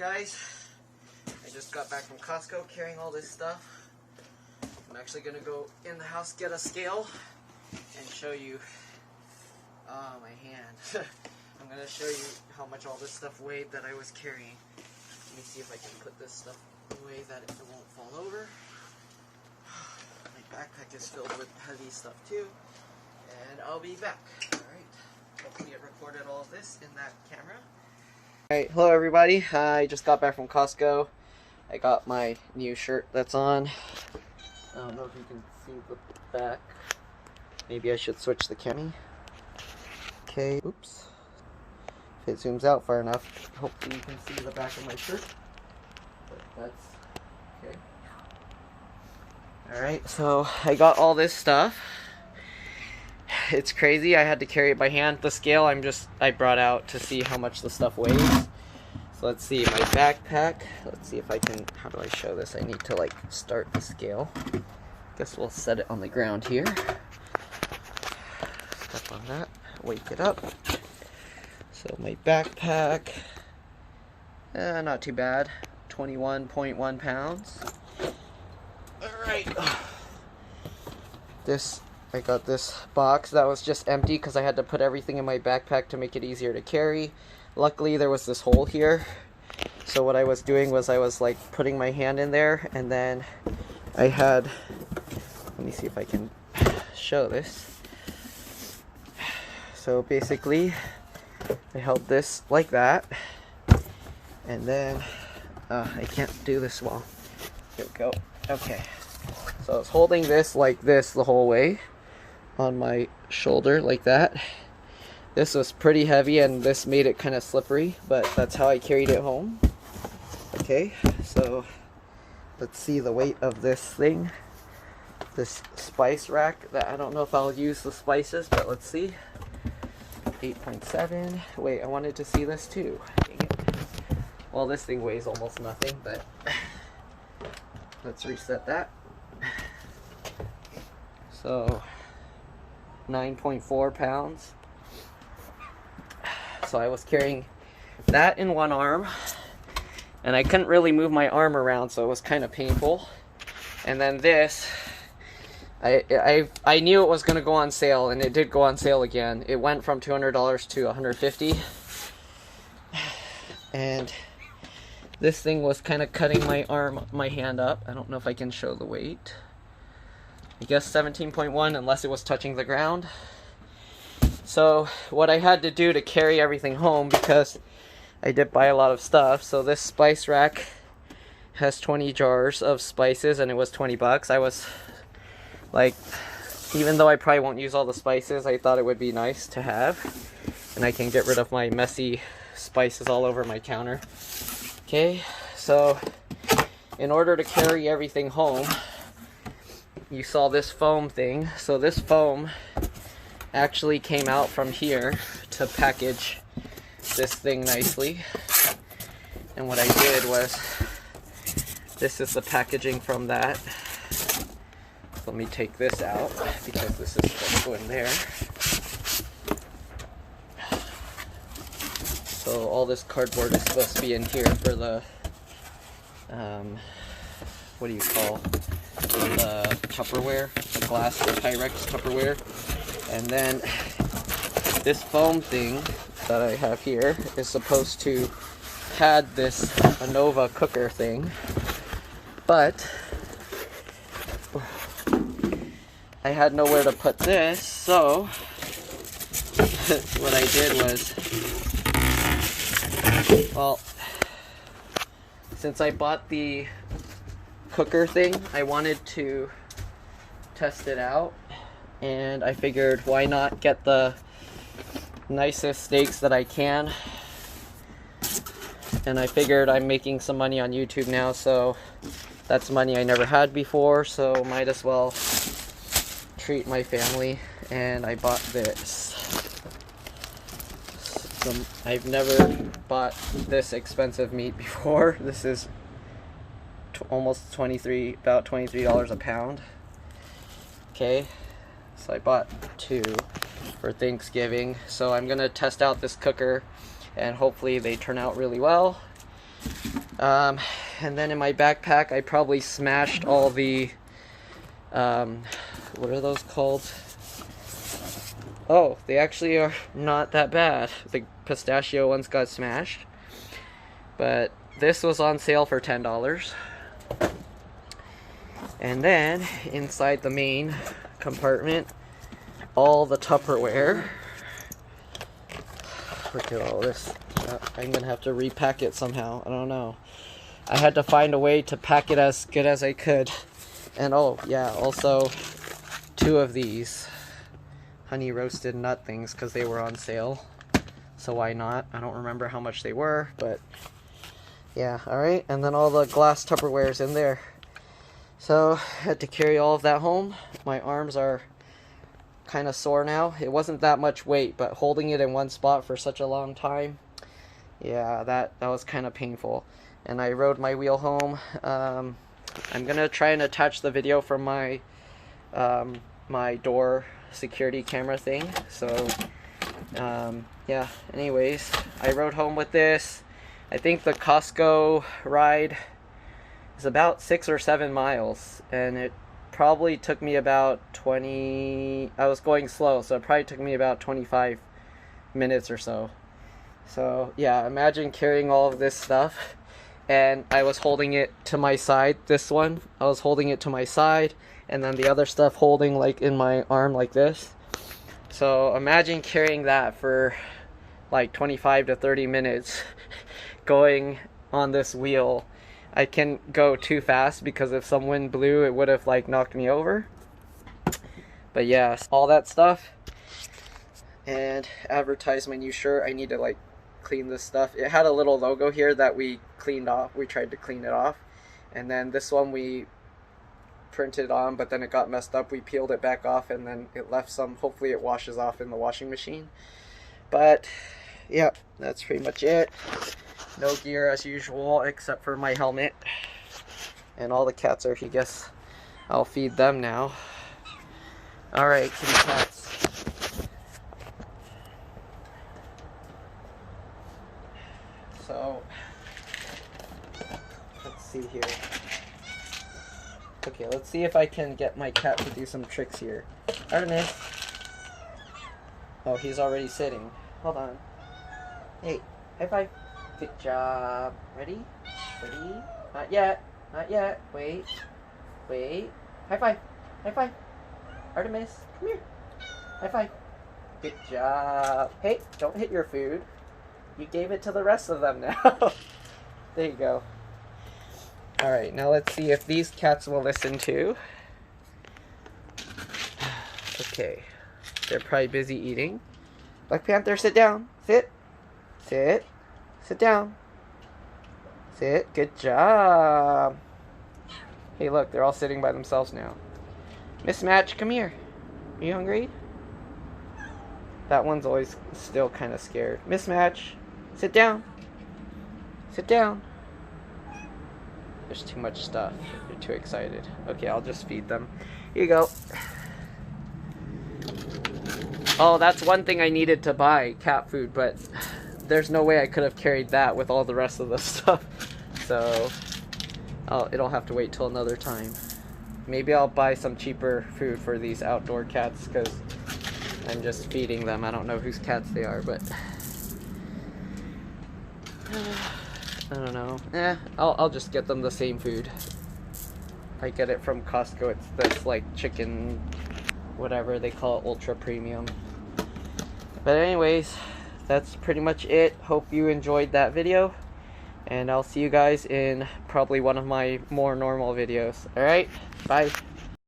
guys? I just got back from Costco carrying all this stuff. I'm actually going to go in the house, get a scale, and show you my hand. I'm going to show you how much all this stuff weighed that I was carrying. Let me see if I can put this stuff away that it won't fall over. My backpack is filled with heavy stuff too. And I'll be back. Alright. Hopefully I recorded all of this in that camera. Alright, hello everybody. I just got back from Costco. I got my new shirt that's on. I don't know if you can see the back. Maybe I should switch the cami. Okay, oops. If it zooms out far enough, hopefully you can see the back of my shirt. But that's okay. Alright, so I got all this stuff. It's crazy. I had to carry it by hand. The scale I brought out to see how much the stuff weighs. So let's see, my backpack. Let's see if I can, how do I show this? I need to like start the scale. Guess we'll set it on the ground here. Step on that, wake it up. So my backpack, not too bad, 21.1 pounds. Alright. I got this box that was just empty because I had to put everything in my backpack to make it easier to carry. Luckily there was this hole here. So what I was doing was I was like putting my hand in there, and then I had, let me see if I can show this. So basically I held this like that, and then I can't do this well. Here we go. Okay. So I was holding this like this the whole way on my shoulder like that. This was pretty heavy and this made it kind of slippery, but that's how I carried it home. Okay, so let's see the weight of this thing. This spice rack that I don't know if I'll use the spices, but let's see. 8.7. Wait, I wanted to see this too. Dang it. Well, this thing weighs almost nothing, but let's reset that. So 9.4 pounds. So I was carrying that in one arm, and I couldn't really move my arm around, so it was kind of painful. And then this, I knew it was going to go on sale, and it did go on sale again. It went from $200 to $150. And this thing was kind of cutting my hand up. I don't know if I can show the weight. I guess 17.1 unless it was touching the ground. So what I had to do to carry everything home, because I did buy a lot of stuff. So this spice rack has 20 jars of spices and it was 20 bucks. I was like, even though I probably won't use all the spices, I thought it would be nice to have. And I can get rid of my messy spices all over my counter. Okay, so in order to carry everything home, you saw this foam thing. So this foam actually came out from here to package this thing nicely. And what I did was, this is the packaging from that. Let me take this out because this is supposed to go in there. So all this cardboard is supposed to be in here for the, what do you call the Tupperware, the glass, the Pyrex Tupperware. And then this foam thing that I have here is supposed to pad this Anova cooker thing, but I had nowhere to put this, so what I did was, well, since I bought the cooker thing, I wanted to test it out, and I figured why not get the nicest steaks that I can. And I figured I'm making some money on YouTube now, so that's money I never had before, so might as well treat my family. And I bought this. I've never bought this expensive meat before. This is almost about $23 a pound. Okay, so I bought 2 for Thanksgiving. So I'm gonna test out this cooker and hopefully they turn out really well. And then in my backpack, I probably smashed all the, what are those called? Oh, they actually are not that bad. The pistachio ones got smashed. But this was on sale for $10. And then, inside the main compartment, all the Tupperware. Look at all this. I'm gonna have to repack it somehow. I don't know. I had to find a way to pack it as good as I could. And oh yeah, also 2 of these honey roasted nut things because they were on sale. So why not? I don't remember how much they were, but yeah, alright. And then all the glass Tupperwares in there. So I had to carry all of that home. My arms are kind of sore now. It wasn't that much weight, but holding it in one spot for such a long time, yeah, that was kind of painful. And I rode my wheel home. I'm gonna try and attach the video from my my door security camera thing. So yeah, anyways, I rode home with this. I think the Costco ride is about 6 or 7 miles, and it probably took me about 20, I was going slow, so it probably took me about 25 minutes or so. So yeah, imagine carrying all of this stuff, and I was holding it to my side. This one, I was holding it to my side, and then the other stuff holding like in my arm like this. So imagine carrying that for like 25 to 30 minutes going on this wheel. I can go too fast because if some wind blew, it would have like knocked me over. But yeah, all that stuff. And advertise my new shirt. I need to like clean this stuff. It had a little logo here that we cleaned off. We tried to clean it off. And then this one we printed on, but then it got messed up. We peeled it back off, and then it left some. Hopefully it washes off in the washing machine. But yeah, that's pretty much it. No gear as usual, except for my helmet. And all the cats are, I guess I'll feed them now. Alright, kitty cats. So, let's see here. Okay, let's see if I can get my cat to do some tricks here. Artemis. Oh, he's already sitting. Hold on. Hey, high five. Good job. Ready? Ready? Not yet. Not yet. Wait. Wait. High five. High five. Artemis, come here. High five. Good job. Hey, don't hit your food. You gave it to the rest of them now. There you go. Alright, now let's see if these cats will listen too. Okay. They're probably busy eating. Black Panther, sit down. Sit. Sit. Sit down. Sit. Good job. Hey, look, they're all sitting by themselves now. Mismatch, come here. Are you hungry? That one's always still kind of scared. Mismatch, sit down. Sit down. There's too much stuff. They're too excited. Okay, I'll just feed them. Here you go. Oh, that's one thing I needed to buy, cat food, but there's no way I could have carried that with all the rest of the stuff. So, it'll have to wait till another time. Maybe I'll buy some cheaper food for these outdoor cats, because I'm just feeding them. I don't know whose cats they are, but I don't know. I'll just get them the same food. I get it from Costco. It's this like chicken, whatever they call it, ultra premium. But anyways, that's pretty much it. Hope you enjoyed that video, and I'll see you guys in probably one of my more normal videos. Alright, bye.